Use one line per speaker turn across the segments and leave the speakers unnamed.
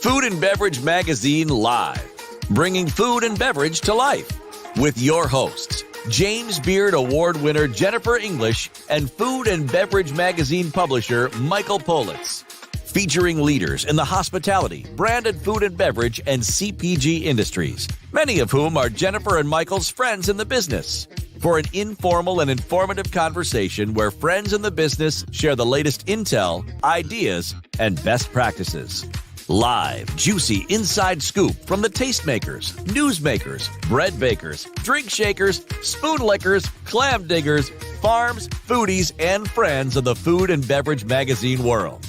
Food and Beverage Magazine Live, bringing food and beverage to life. With your hosts, James Beard Award winner Jennifer English and Food and Beverage Magazine publisher Michael Politz. Featuring leaders in the hospitality, branded food and beverage, and CPG industries, many of whom are Jennifer and Michael's friends in the business. For an informal and informative conversation where friends in the business share the latest intel, ideas, and best practices. Live, juicy inside scoop from the tastemakers, newsmakers, bread bakers, drink shakers, spoon lickers, clam diggers, farms, foodies, and friends of the food and beverage magazine world.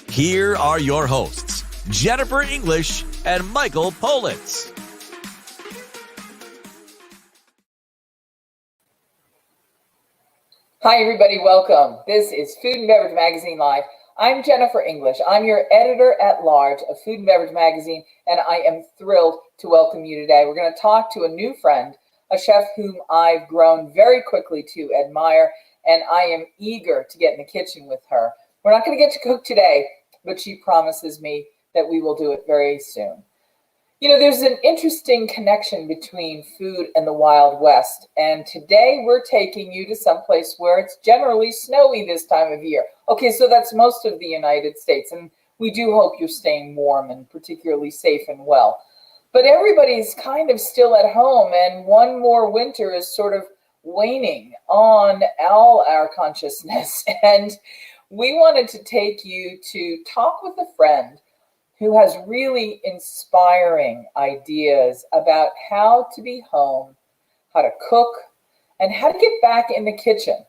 Here are your hosts, Jennifer English and Michael Politz.
Hi, everybody. Welcome. This is Food and Beverage Magazine Live. I'm Jennifer English. I'm your editor-at-large of Food and Beverage Magazine, and I am thrilled to welcome you today. We're going to talk to a new friend, a chef whom I've grown very quickly to admire, and I am eager to get in the kitchen with her. We're not going to get to cook today, but she promises me that we will do it very soon. You know, there's an interesting connection between food and the Wild West, and today we're taking you to someplace where it's generally snowy this time of year. Okay, so that's most of the United States, and we do hope you're staying warm and particularly safe and well. But everybody's kind of still at home, and one more winter is sort of waning on all our consciousness, and we wanted to take you to talk with a friend who has really inspiring ideas about how to be home, how to cook, and how to get back in the kitchen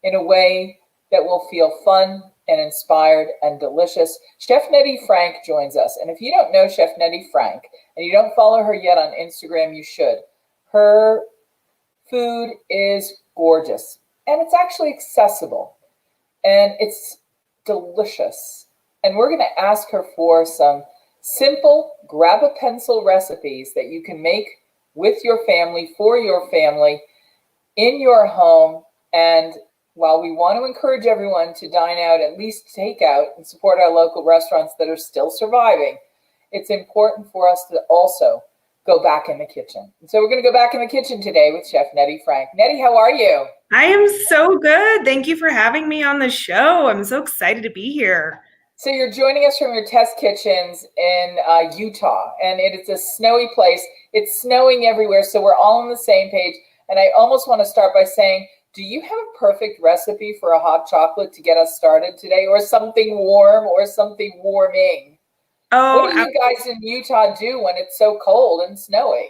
in a way that will feel fun and inspired and delicious. Chef Nettie Frank joins us. And if you don't know Chef Nettie Frank, and you don't follow her yet on Instagram, you should. Her food is gorgeous, and it's actually accessible, and it's delicious. And we're going to ask her for some simple grab a pencil recipes that you can make with your family, for your family, in your home. And while we want to encourage everyone to dine out, at least take out and support our local restaurants that are still surviving, it's important for us to also go back in the kitchen. And so we're going to go back in the kitchen today with Chef Nettie Frank. Nettie, how are you?
I am so good. Thank you for having me on the show. I'm so excited to be here.
So you're joining us from your test kitchens in Utah, and it's a snowy place. It's snowing everywhere, so we're all on the same page. And I almost want to start by saying, do you have a perfect recipe for a hot chocolate to get us started today, or something warm or something warming?
Oh,
what do you guys in Utah do when it's so cold and snowy?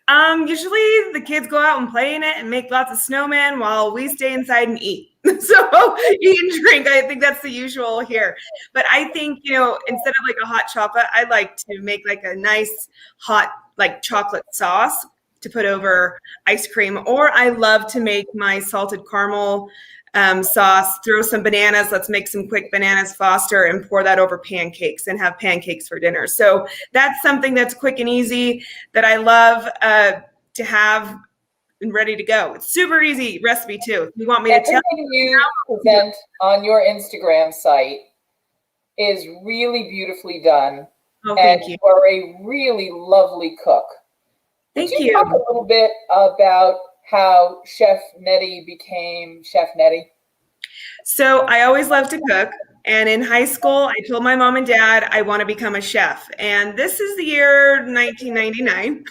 Usually the kids go out and play in it and make lots of snowmen while we stay inside and eat. So eat and drink. I think that's the usual here. But I think, instead of like a hot chocolate, I like to make like a nice hot like chocolate sauce to put over ice cream. Or I love to make my salted caramel sauce, throw some bananas. Let's make some quick bananas Foster and pour that over pancakes and have pancakes for dinner. So that's something that's quick and easy that I love to have and ready to go. It's super easy recipe too. You want me to tell
you? Present on your Instagram site is really beautifully done.
Oh, thank you.
You are a really lovely cook.
Thank
Could
you.
you talk a little bit about how Chef Nettie became Chef Nettie?
So I always loved to cook. And in high school, I told my mom and dad I want to become a chef. And this is the year 1999.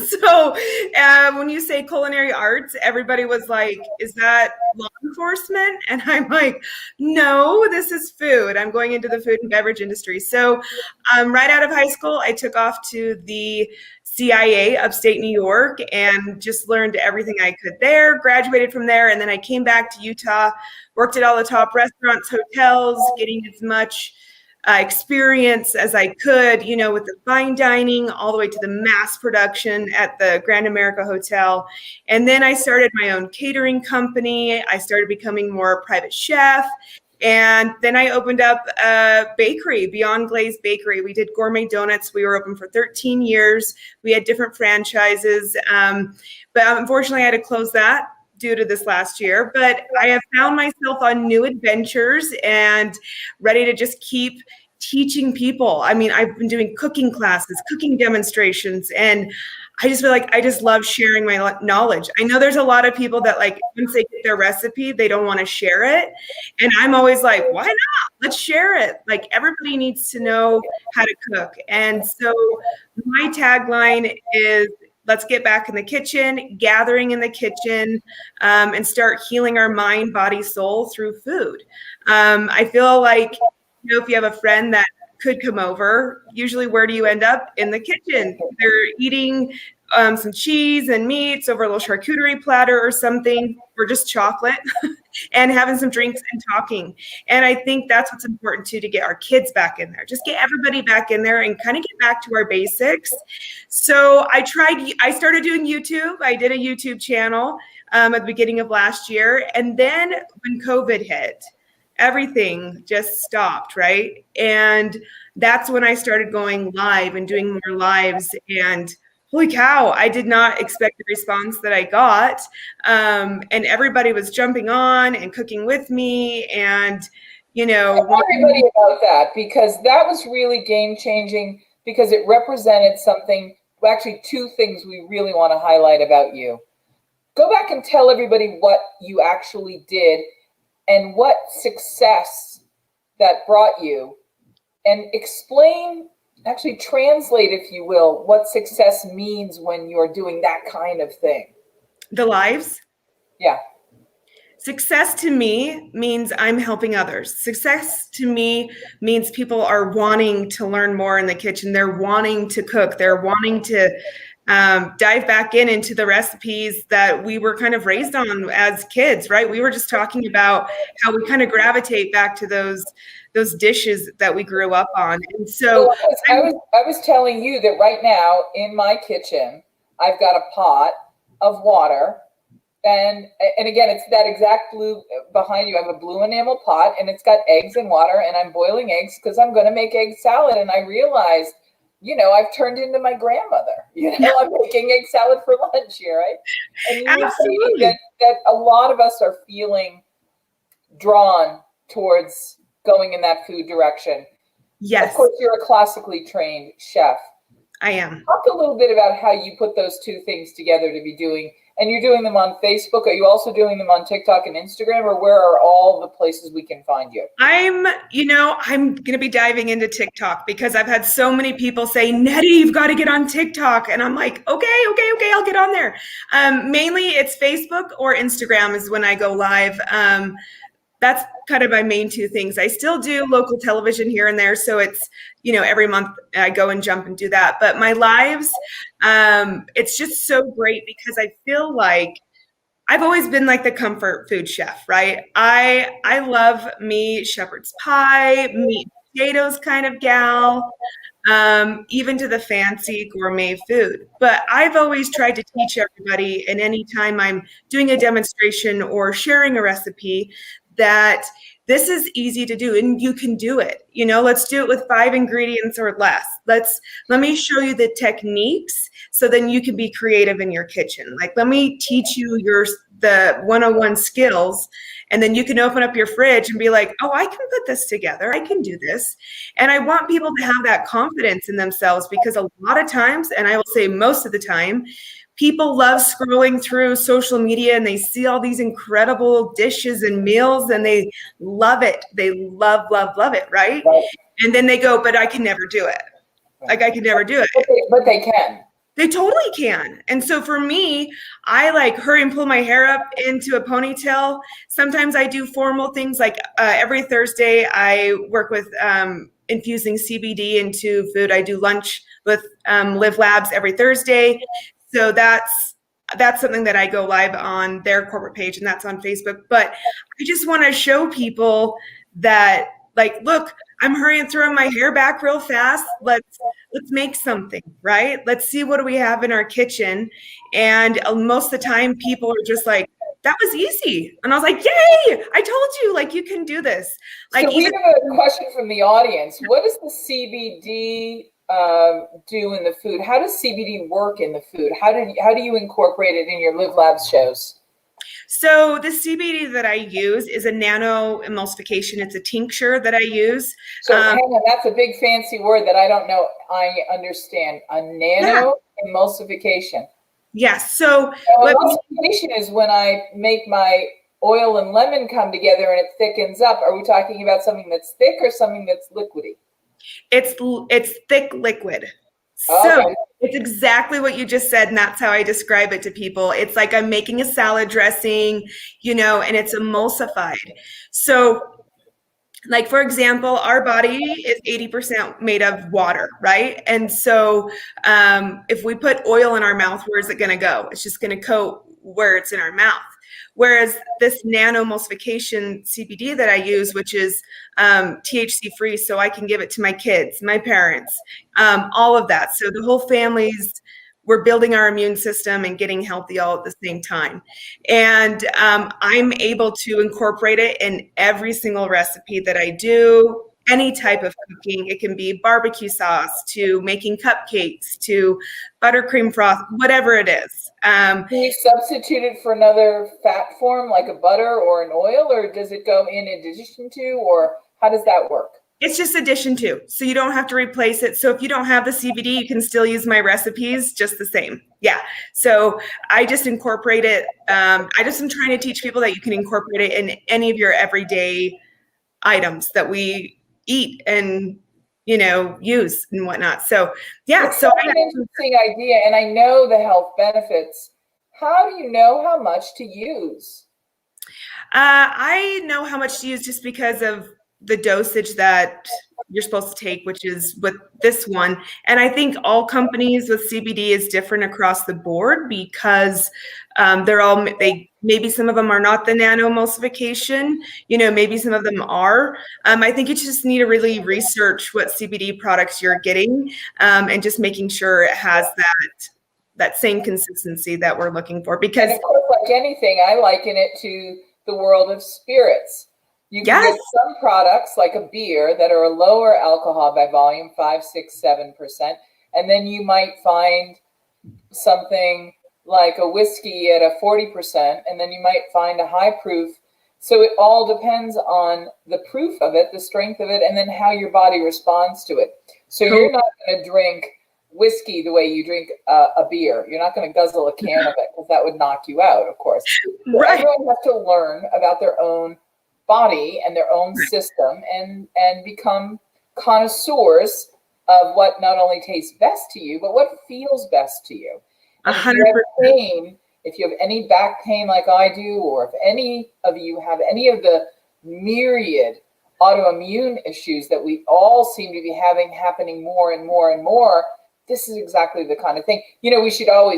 So when you say culinary arts, everybody was like, is that law enforcement? And I'm like, no, this is food. I'm going into the food and beverage industry. So right out of high school, I took off to the CIA, upstate New York, and just learned everything I could there, graduated from there, and then I came back to Utah, worked at all the top restaurants, hotels, getting as much experience as I could, with the fine dining all the way to the mass production at the Grand America Hotel. And then I started my own catering company. I started becoming more a private chef. And then I opened up a bakery, Beyond Glazed Bakery. We did gourmet donuts. We were open for 13 years. We had different franchises. But unfortunately, I had to close that due to this last year. But I have found myself on new adventures and ready to just keep teaching people. I mean, I've been doing cooking classes, cooking demonstrations, and I just feel like I just love sharing my knowledge. I know there's a lot of people that like once they get their recipe, they don't want to share it. And I'm always like, why not? Let's share it. Like everybody needs to know how to cook. And so my tagline is, let's get back in the kitchen, gathering in the kitchen, and start healing our mind, body, soul through food. I feel like, if you have a friend that could come over, usually where do you end up? In the kitchen. They're eating some cheese and meats over a little charcuterie platter or something, or just chocolate, and having some drinks and talking. And I think that's what's important too, to get our kids back in there. Just get everybody back in there and kind of get back to our basics. So I started doing YouTube. I did a YouTube channel at the beginning of last year. And then when COVID hit, everything just stopped, right? And that's when I started going live and doing more lives. And holy cow, I did not expect the response that I got. And everybody was jumping on and cooking with me. And,
tell everybody about that, because that was really game changing, because it represented something, actually two things we really want to highlight about you. Go back and tell everybody what you actually did and what success that brought you, and explain, actually translate, if you will, what success means when you're doing that kind of thing.
The lives?
Yeah.
Success to me means I'm helping others. Success to me means people are wanting to learn more in the kitchen. They're wanting to cook. They're wanting to dive back into the recipes that we were kind of raised on as kids, right? We were just talking about how we kind of gravitate back to those dishes that we grew up on. And so
I was telling you that right now in my kitchen, I've got a pot of water. And again, it's that exact blue behind you. I have a blue enamel pot, and it's got eggs and water, and I'm boiling eggs because I'm going to make egg salad. And I realized, I've turned into my grandmother. I'm making egg salad for lunch here, right? And you see that a lot of us are feeling drawn towards going in that food direction.
Yes.
Of course, you're a classically trained chef.
I am.
Talk a little bit about how you put those two things together to be doing, and you're doing them on Facebook. Are you also doing them on TikTok and Instagram, or where are all the places we can find you?
I'm going to be diving into TikTok, because I've had so many people say, Nettie, you've got to get on TikTok. And I'm like, okay, I'll get on there. Mainly it's Facebook or Instagram is when I go live. That's kind of my main two things. I still do local television here and there. So it's, every month I go and jump and do that. But my lives, it's just so great, because I feel like I've always been like the comfort food chef, right? I love me shepherd's pie, meat and potatoes kind of gal, even to the fancy gourmet food. But I've always tried to teach everybody, and anytime I'm doing a demonstration or sharing a recipe, that this is easy to do and you can do it. Let's do it with 5 ingredients or less. Let me show you the techniques, so then you can be creative in your kitchen. Like, let me teach you the 101 skills, and then you can open up your fridge and be like, oh, I can put this together. I can do this. And I want people to have that confidence in themselves, because a lot of times, and I will say most of the time, people love scrolling through social media and they see all these incredible dishes and meals and they love it. They love it, right? And then they go, but I can never do it. Like, I can never do it.
But they can.
They totally can. And so for me, I like hurry and pull my hair up into a ponytail. Sometimes I do formal things, like every Thursday I work with infusing CBD into food. I do lunch with Live Labs every Thursday. So that's something that I go live on their corporate page, and that's on Facebook. But I just want to show people that, like, look, I'm hurrying throwing my hair back real fast. Let's make something, right? Let's see, what do we have in our kitchen? And most of the time people are just like, that was easy. And I was like, yay, I told you, like, you can do this. Like,
so we have a question from the audience. What does the CBD do in the food? How does CBD work in the food? How do you incorporate it in your Live Labs shows?
So the CBD that I use is a nano emulsification. It's a tincture that I use.
So hang on, that's a big fancy word that I don't know I understand. A nano emulsification.
Yes. So
emulsification is when I make my oil and lemon come together and it thickens up. Are we talking about something that's thick or something that's liquidy?
It's thick liquid.
Okay.
So it's exactly what you just said, and that's how I describe it to people. It's like I'm making a salad dressing, and it's emulsified. So, like, for example, our body is 80% made of water, right? And so if we put oil in our mouth, where's it going to go? It's just going to coat where it's in our mouth. Whereas this nano emulsification CBD that I use, which is THC free, so I can give it to my kids, my parents, all of that. So the whole family's, we're building our immune system and getting healthy all at the same time. And I'm able to incorporate it in every single recipe that I do. Any type of cooking. It can be barbecue sauce to making cupcakes to buttercream froth, whatever it is.
Can you substitute it for another fat form like a butter or an oil, or does it go in addition to, or how does that work?
It's just addition to, so you don't have to replace it. So if you don't have the CBD, you can still use my recipes just the same. Yeah. So I just incorporate it. I just am trying to teach people that you can incorporate it in any of your everyday items that we eat and use and whatnot. So yeah,
it's an interesting idea, and I know the health benefits. How do you know how much to use?
I know how much to use just because of the dosage that you're supposed to take, which is with this one. And I think all companies with CBD is different across the board because maybe some of them are not the nano emulsification, maybe some of them are. I think you just need to really research what CBD products you're getting and just making sure it has that same consistency that we're looking for. Because,
and of course, like anything, I liken it to the world of spirits. You can get some products like a beer that are a lower alcohol by volume, 5, 6, 7%. And then you might find something like a whiskey at a 40%, and then you might find a high proof. So it all depends on the proof of it, the strength of it, and then how your body responds to it. So you're not going to drink whiskey the way you drink a beer. You're not going to guzzle a can of it because that would knock you out, of course. Right. Everyone has to learn about their own body and their own system and become connoisseurs of what not only tastes best to you, but what feels best to you.
100%.
If you have any back pain like I do, or if any of you have any of the myriad autoimmune issues that we all seem to be having happening more and more and more, this is exactly the kind of thing. We should do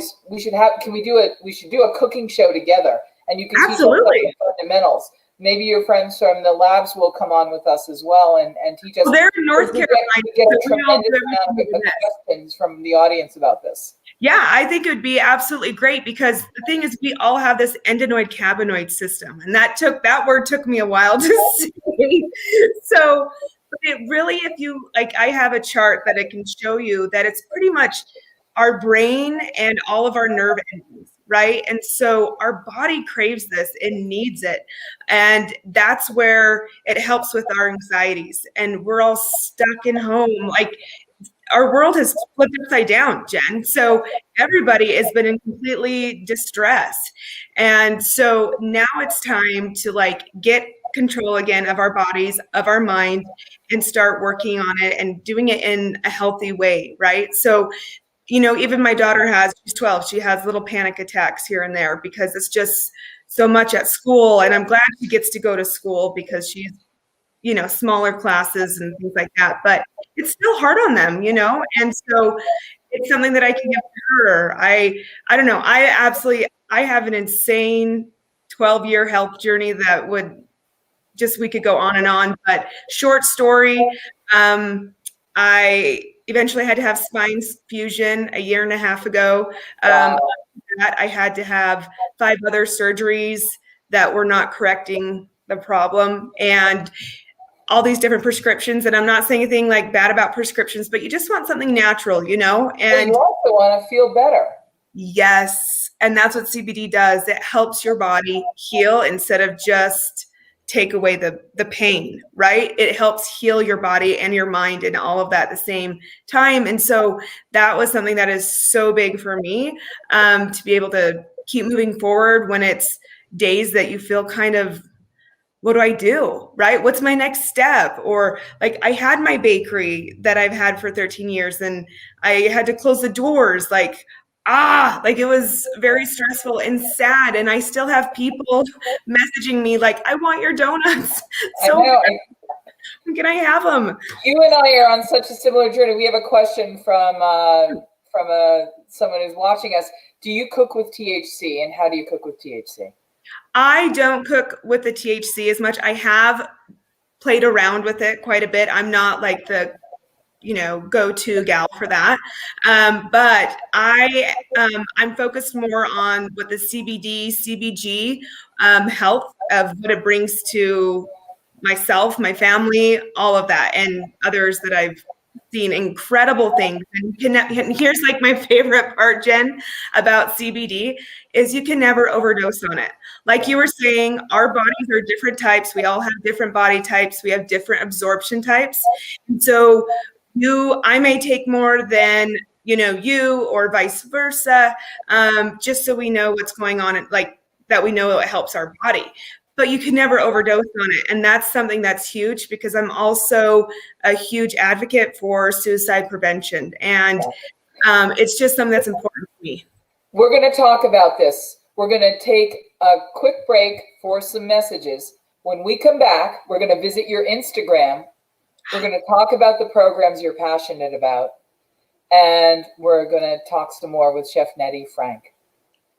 a cooking show together, and you can teach us the fundamentals. Maybe your friends from the labs will come on with us as well and teach us.
Well, they're in North Carolina.
We get a tremendous amount of questions from the audience about this.
Yeah, I think it would be absolutely great because the thing is we all have this endinoid cannabinoid system, and that word took me a while to see. So it really, if you like, I have a chart that I can show you that it's pretty much our brain and all of our nerve endings. Right. And so our body craves this and needs it. And that's where it helps with our anxieties. And we're all stuck in home. Like our world has flipped upside down, Jen. So everybody has been in completely distress. And so now it's time to get control again of our bodies, of our mind, and start working on it and doing it in a healthy way. Right. So even my daughter she's 12, she has little panic attacks here and there because it's just so much at school. And I'm glad she gets to go to school because she's, smaller classes and things like that. But it's still hard on them, and so it's something that I can give to her. I don't know. I have an insane 12-year health journey that we could go on and on. But short story, I eventually had to have spine fusion a year and a half ago. I had to have 5 other surgeries that were not correcting the problem, and all these different prescriptions. And I'm not saying anything bad about prescriptions, but you just want something natural, And
you also want to feel better.
Yes. And that's what CBD does. It helps your body heal instead of just take away the pain, right? It helps heal your body and your mind and all of that at the same time. And so that was something that is so big for me, to be able to keep moving forward when it's days that you feel kind of, what do I do? Right? What's my next step? Or like I had my bakery that I've had for 13 years and I had to close the doors. Like it was very stressful and sad. And I still have people messaging me like, I want your donuts. So
I know.
can I have them?
You and I are on such a similar journey. We have a question from someone who's watching us. Do you cook with THC, and how do you cook with THC?
I don't cook with the THC as much. I have played around with it quite a bit. I'm not like the, go-to gal for that. But I'm focused more on what the CBD, CBG health of what it brings to myself, my family, all of that, and others that I've seen incredible things. And here's like my favorite part, Jen, about CBD is you can never overdose on it. Like you were saying, our bodies are different types. We all have different body types. We have different absorption types. And so I may take more than, you or vice versa, just so we know what's going on, like that we know it helps our body. But you can never overdose on it. And that's something that's huge because I'm also a huge advocate for suicide prevention. And it's just something that's important to me.
We're going to talk about this. We're going to take a quick break for some messages. When we come back, we're going to visit your Instagram. We're going to talk about the programs you're passionate about. And we're going to talk some more with Chef Nettie Frank.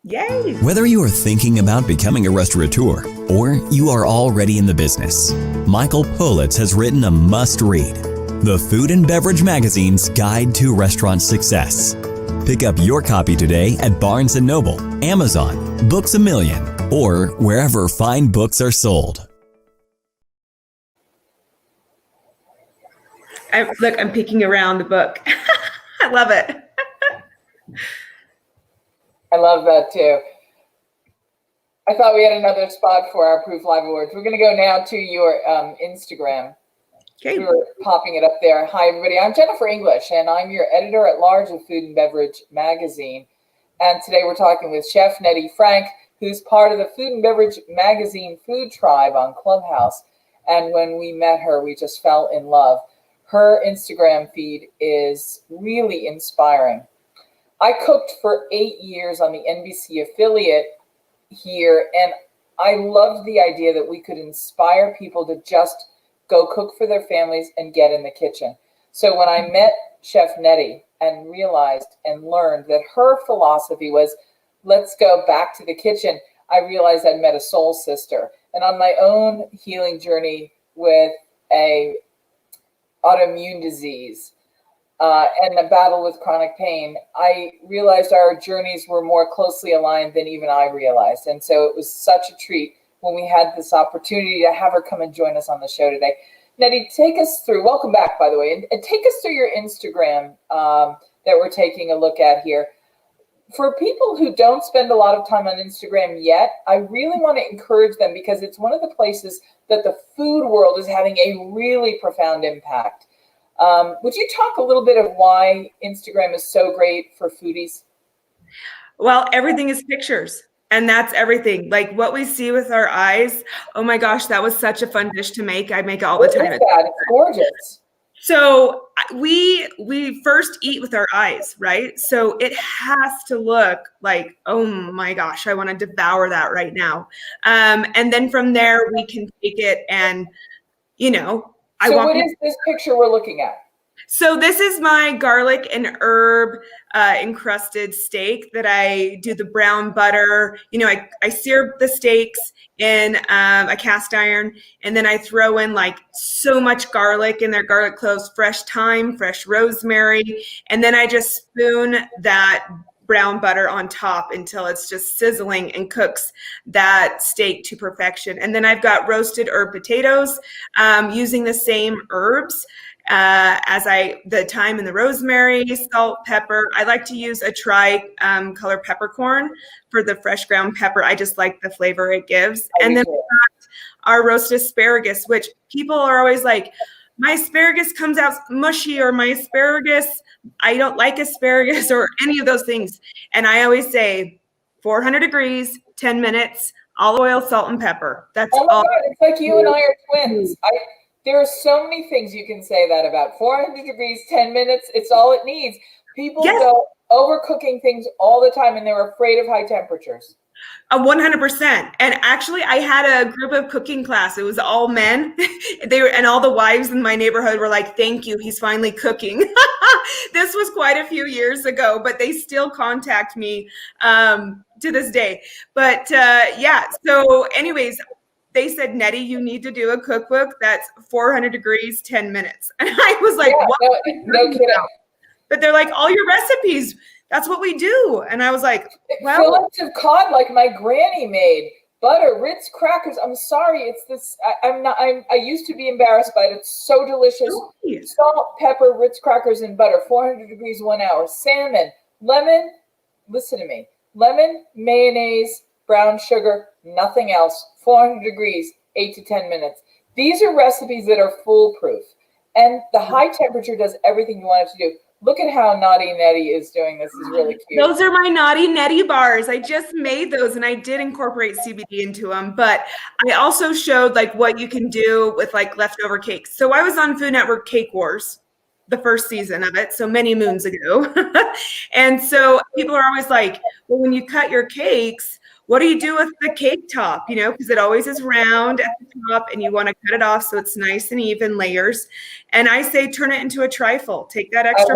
Yay!
Whether you are thinking about becoming a restaurateur or you are already in the business, Michael Politz has written a must-read, The Food and Beverage Magazine's Guide to Restaurant Success. Pick up your copy today at Barnes & Noble, Amazon, Books A Million, or wherever fine books are sold.
I'm peeking around the book. I love it.
I love that too. I thought we had another spot for our Proof Live Awards. We're going to go now to your Instagram.
Okay.
We were popping it up there. Hi, everybody. I'm Jennifer English, and I'm your editor-at-large of Food and Beverage Magazine. And today we're talking with Chef Nettie Frank, who's part of the Food and Beverage Magazine Food Tribe on Clubhouse. And when we met her, we just fell in love. Her Instagram feed is really inspiring. I cooked for 8 years on the NBC affiliate here, and I loved the idea that we could inspire people to just go cook for their families and get in the kitchen. So when I met Chef Nettie and realized and learned that her philosophy was, let's go back to the kitchen, I realized I'd met a soul sister. And on my own healing journey with a autoimmune disease and a battle with chronic pain, I realized our journeys were more closely aligned than even I realized. And so it was such a treat when we had this opportunity to have her come and join us on the show today. Nettie, take us through, welcome back, by the way, and take us through your Instagram that we're taking a look at here. For people who don't spend a lot of time on Instagram yet, I really want to encourage them because it's one of the places that the food world is having a really profound impact. Would you talk a little bit of why Instagram is so great for foodies?
Well, everything is pictures. And that's everything. Like what we see with our eyes. Oh my gosh, that was such a fun dish to make. I make it all the time.
It's gorgeous.
So we first eat with our eyes, right? So it has to look like, oh my gosh, I want to devour that right now. And then from there we can take it and,
So what is this picture we're looking at?
So this is my garlic and herb encrusted steak that I do the brown butter. I sear the steaks in a cast iron, and then I throw in like so much garlic in there, garlic cloves, fresh thyme, fresh rosemary, and then I just spoon that brown butter on top until it's just sizzling and cooks that steak to perfection. And then I've got roasted herb potatoes using the same herbs. the thyme and the rosemary, salt, pepper. I like to use a tri-color peppercorn for the fresh ground pepper. I just like the flavor it gives. And then our roasted asparagus, which people are always like, my asparagus comes out mushy, or my asparagus, I don't like asparagus, or any of those things. And I always say 400 degrees, 10 minutes, olive oil, salt, and pepper. That's all.
God, it's like you and I are twins. There are so many things you can say that about. 400 degrees, 10 minutes, it's all it needs. People go overcooking things all the time, and they're afraid of high temperatures.
100%. And actually, I had a group of cooking class. It was all men. And all the wives in my neighborhood were like, "Thank you, he's finally cooking." This was quite a few years ago, but they still contact me to this day. But so anyways, they said, "Nettie, you need to do a cookbook that's 400 degrees, 10 minutes." And I was like, "What?"
No kidding.
But they're like, "All your recipes, that's what we do." And I was like, "Well,
fillets of cod like my granny made, butter, Ritz crackers. I'm sorry, it's this. I used to be embarrassed by it. It's so delicious. Salt, pepper, Ritz crackers, and butter. 400 degrees, 1 hour. Salmon, lemon. Listen to me. Lemon, mayonnaise, brown sugar, nothing else. 400 degrees, 8 to 10 minutes. These are recipes that are foolproof, and the high temperature does everything you want it to do. Look at how Naughty Nettie is doing. This is really cute.
Those are my Naughty Nettie bars. I just made those, and I did incorporate CBD into them. But I also showed like what you can do with like leftover cakes. So I was on Food Network Cake Wars, the first season of it, so many moons ago. And so people are always like, "Well, when you cut your cakes, what do you do with the cake top?" You know, because it always is round at the top, and you want to cut it off so it's nice and even layers. And I say, turn it into a trifle. Take that extra,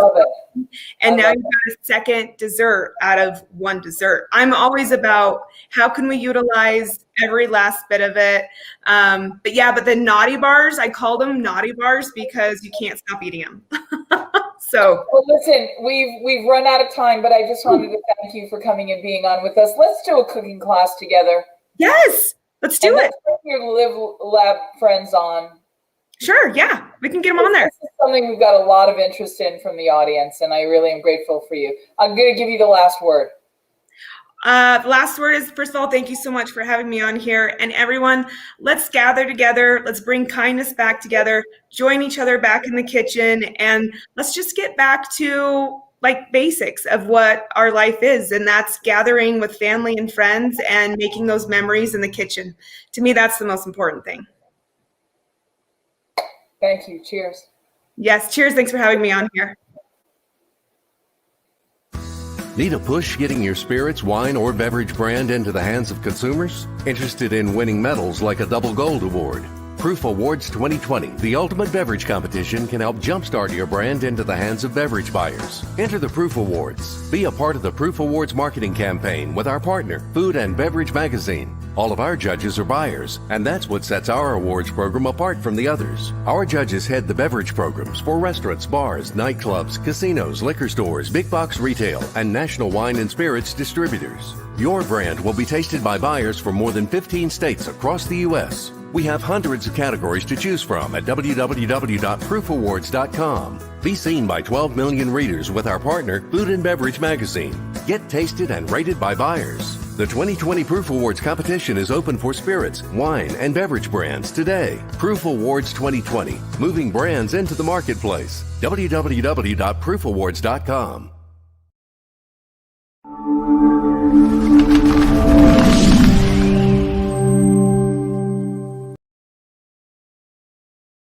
and now you've got a second dessert out of one dessert. I'm always about how can we utilize every last bit of it. But the naughty bars, I call them naughty bars because you can't stop eating them. Well,
listen, we've run out of time, but I just wanted to thank you for coming and being on with us. Let's do a cooking class together.
Yes, let's do it.
Let's bring your Live Lab friends on.
Sure, yeah, we can get them on there.
This is something we've got a lot of interest in from the audience, and I really am grateful for you. I'm going to give you the last word.
The last word is, first of all, thank you so much for having me on here. And everyone, let's gather together. Let's bring kindness back together, join each other back in the kitchen, and let's just get back to like basics of what our life is. And that's gathering with family and friends and making those memories in the kitchen. To me, that's the most important thing.
Thank you. Cheers.
Yes. Cheers. Thanks for having me on here.
Need a push getting your spirits, wine, or beverage brand into the hands of consumers? Interested in winning medals like a double gold award? Proof Awards 2020, the ultimate beverage competition, can help jumpstart your brand into the hands of beverage buyers. Enter the Proof Awards. Be a part of the Proof Awards marketing campaign with our partner, Food and Beverage Magazine. All of our judges are buyers, and that's what sets our awards program apart from the others. Our judges head the beverage programs for restaurants, bars, nightclubs, casinos, liquor stores, big box retail, and national wine and spirits distributors. Your brand will be tasted by buyers from more than 15 states across the U.S. We have hundreds of categories to choose from at www.proofawards.com. Be seen by 12 million readers with our partner, Food and Beverage Magazine. Get tasted and rated by buyers. The 2020 Proof Awards competition is open for spirits, wine, and beverage brands today. Proof Awards 2020, moving brands into the marketplace. www.proofawards.com.